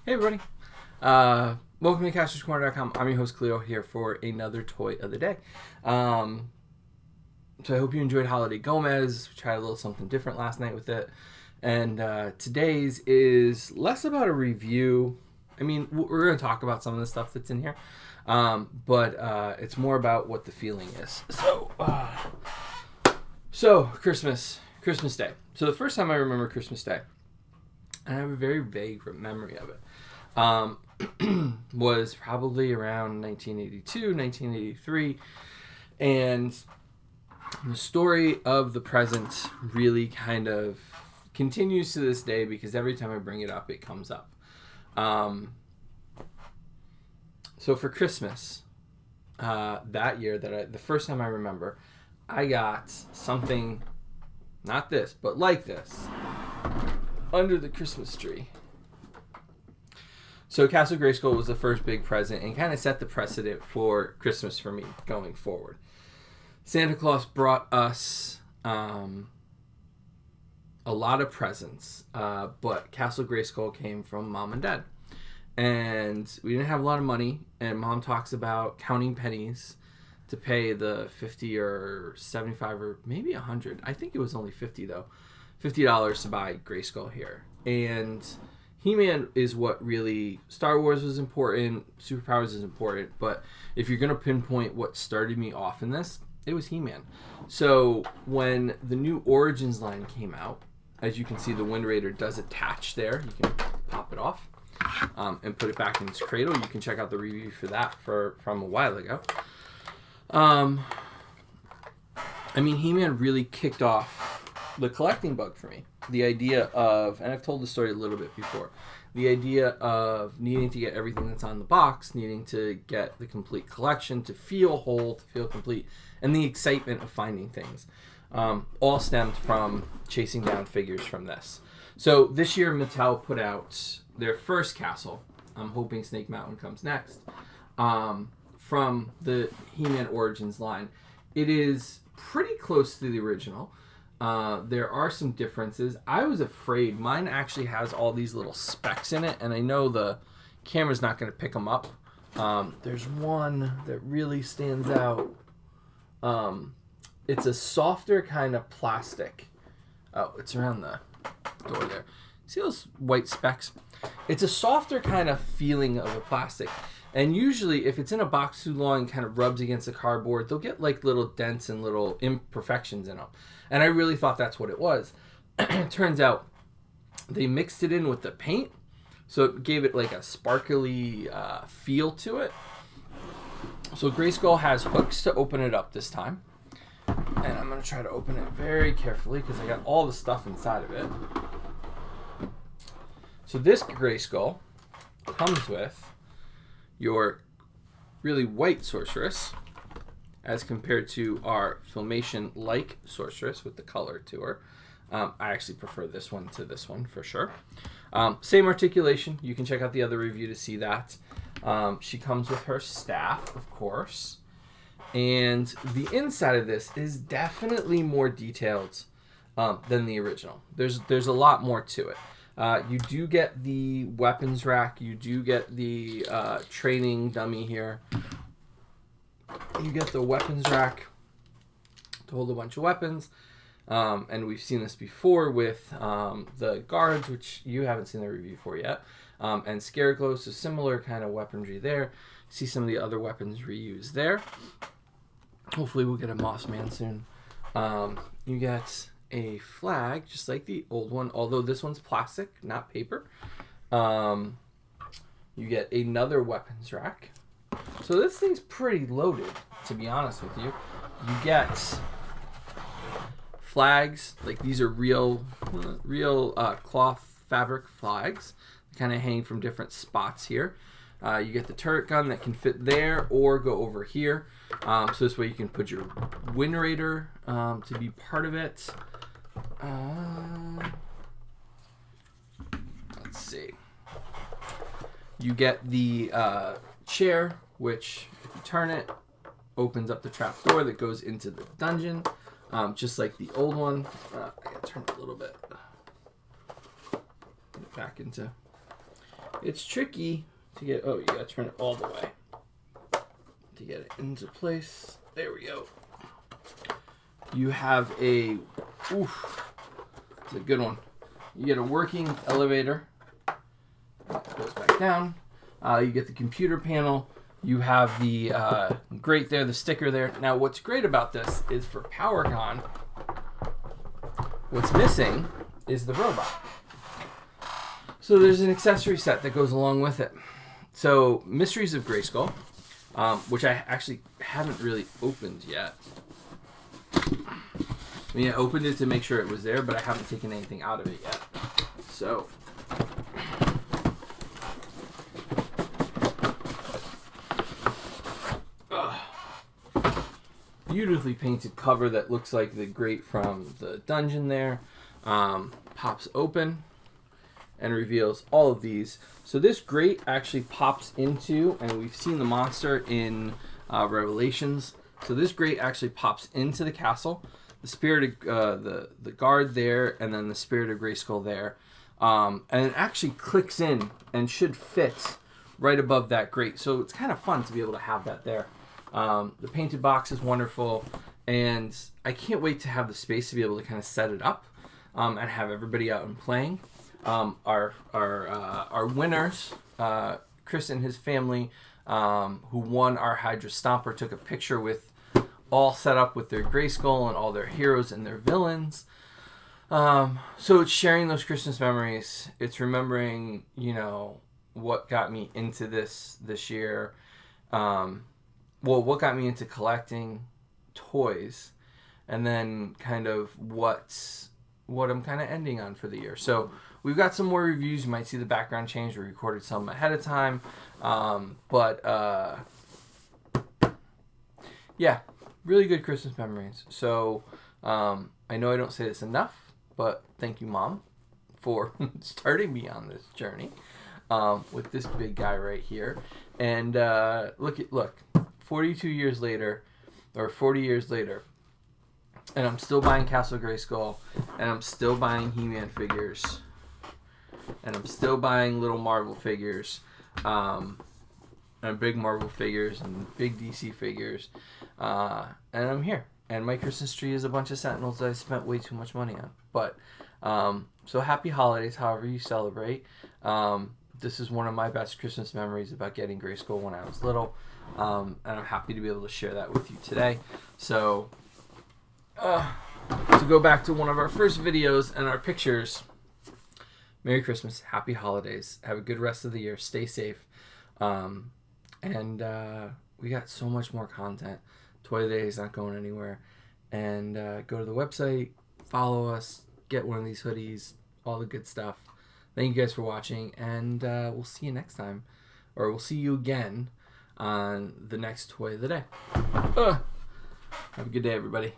Hey everybody, welcome to Kastor'sCorner.com. I'm your host Cleo here for another toy of the day. So I hope you enjoyed Holiday Gomez. We tried a little something different last night with it. And today's is less about a review. I mean, we're going to talk about some of the stuff that's in here. But it's more about what the feeling is. So Christmas Day. So the first time I remember Christmas Day, and I have a very vague memory of it, was probably around 1982, 1983. And the story of the present really kind of continues to this day because every time I bring it up, it comes up. So for Christmas, that year, the first time I remember, I got something, not this, but like this, under the Christmas tree. So Castle Grayskull was the first big present and kind of set the precedent for Christmas for me going forward. Santa Claus brought us a lot of presents, but Castle Grayskull came from Mom and Dad. And we didn't have a lot of money, and Mom talks about counting pennies to pay the 50 or 75 or maybe 100. I think it was only 50 though. $50 to buy Grayskull here. And He-Man is what really... Star Wars was important, Superpowers is important, but if you're going to pinpoint what started me off in this, it was He-Man. So when the new Origins line came out, as you can see, the Wind Raider does attach there. You can pop it off and put it back in its cradle. You can check out the review for that from a while ago. I mean, He-Man really kicked off the collecting bug for me. The idea of, and I've told the story a little bit before, the idea of needing to get everything that's on the box, needing to get the complete collection, to feel whole, to feel complete, and the excitement of finding things, all stemmed from chasing down figures from this. So this year Mattel put out their first castle. I'm hoping Snake Mountain comes next, from the He-Man Origins line. It is pretty close to the original. There are some differences. I was afraid. Mine actually has all these little specks in it, and I know the camera's not going to pick them up. There's one that really stands out. It's a softer kind of plastic. Oh, it's around the door there. See those white specks? It's a softer kind of feeling of a plastic. And usually, if it's in a box too long and kind of rubs against the cardboard, they'll get like little dents and little imperfections in them. And I really thought that's what it was. It turns out they mixed it in with the paint, so it gave it like a sparkly feel to it. So Grayskull has hooks to open it up this time. And I'm going to try to open it very carefully because I got all the stuff inside of it. So this Grayskull comes with your really white sorceress as compared to our Filmation-like sorceress with the color to her. I actually prefer this one to this one for sure. Same articulation. You can check out the other review to see that. She comes with her staff, of course. And the inside of this is definitely more detailed than the original. There's a lot more to it. You do get the weapons rack. You do get the training dummy here. You get the weapons rack to hold a bunch of weapons. And we've seen this before with the guards, which you haven't seen the review for yet. And Scareglow, so similar kind of weaponry there. See some of the other weapons reused there. Hopefully we'll get a Moss Man soon. You get a flag, just like the old one, although this one's plastic, not paper. You get another weapons rack. So this thing's pretty loaded, to be honest with you. You get flags, like these are real cloth fabric flags, kind of hang from different spots here. You get the turret gun that can fit there or go over here. So this way you can put your Wind Raider to be part of it. Let's see. You get the chair, which if you turn it, opens up the trap door that goes into the dungeon, just like the old one. I gotta turn it a little bit. Put it back into It's tricky to get, oh, you gotta turn it all the way to get it into place. There we go. You have a, oof, it's a good one. You get a working elevator. It goes back down. You get the computer panel. You have the grate there, the sticker there. Now, what's great about this is for PowerCon, what's missing is the robot. So there's an accessory set that goes along with it. So Mysteries of Grayskull, which I actually haven't really opened yet. I mean, I opened it to make sure it was there, but I haven't taken anything out of it yet. So, beautifully painted cover that looks like the grate from the dungeon there. Pops open and reveals all of these. So this grate actually pops into, and we've seen the monster in Revelations. So this grate actually pops into the castle. The spirit of the guard there, and then the spirit of Grayskull there. And it actually clicks in and should fit right above that grate. So it's kind of fun to be able to have that there. The painted box is wonderful, and I can't wait to have the space to be able to kind of set it up and have everybody out and playing. Our winners, Chris and his family, who won our Hydra Stomper, took a picture with all set up with their Grayskull and all their heroes and their villains. So it's sharing those Christmas memories. It's remembering, what got me into this year. What got me into collecting toys, and then kind of what I'm kind of ending on for the year. So we've got some more reviews. You might see the background change. We recorded some ahead of time. Yeah, really good Christmas memories. So I know I don't say this enough, but thank you, Mom, for starting me on this journey with this big guy right here. And look, 42 years later, or 40 years later, and I'm still buying Castle Grayskull, and I'm still buying He-Man figures, and I'm still buying little Marvel figures, and big Marvel figures, and big DC figures, and I'm here. And my Christmas tree is a bunch of Sentinels that I spent way too much money on. But, so happy holidays, however you celebrate. This is one of my best Christmas memories about getting Grayskull when I was little. And I'm happy to be able to share that with you today. So, to go back to one of our first videos and our pictures, Merry Christmas, Happy Holidays, have a good rest of the year, stay safe. And we got so much more content. Toy Day is not going anywhere. And go to the website, follow us, get one of these hoodies, all the good stuff. Thank you guys for watching, and we'll see you next time. Or we'll see you again on the next Toy of the Day. Have a good day, everybody.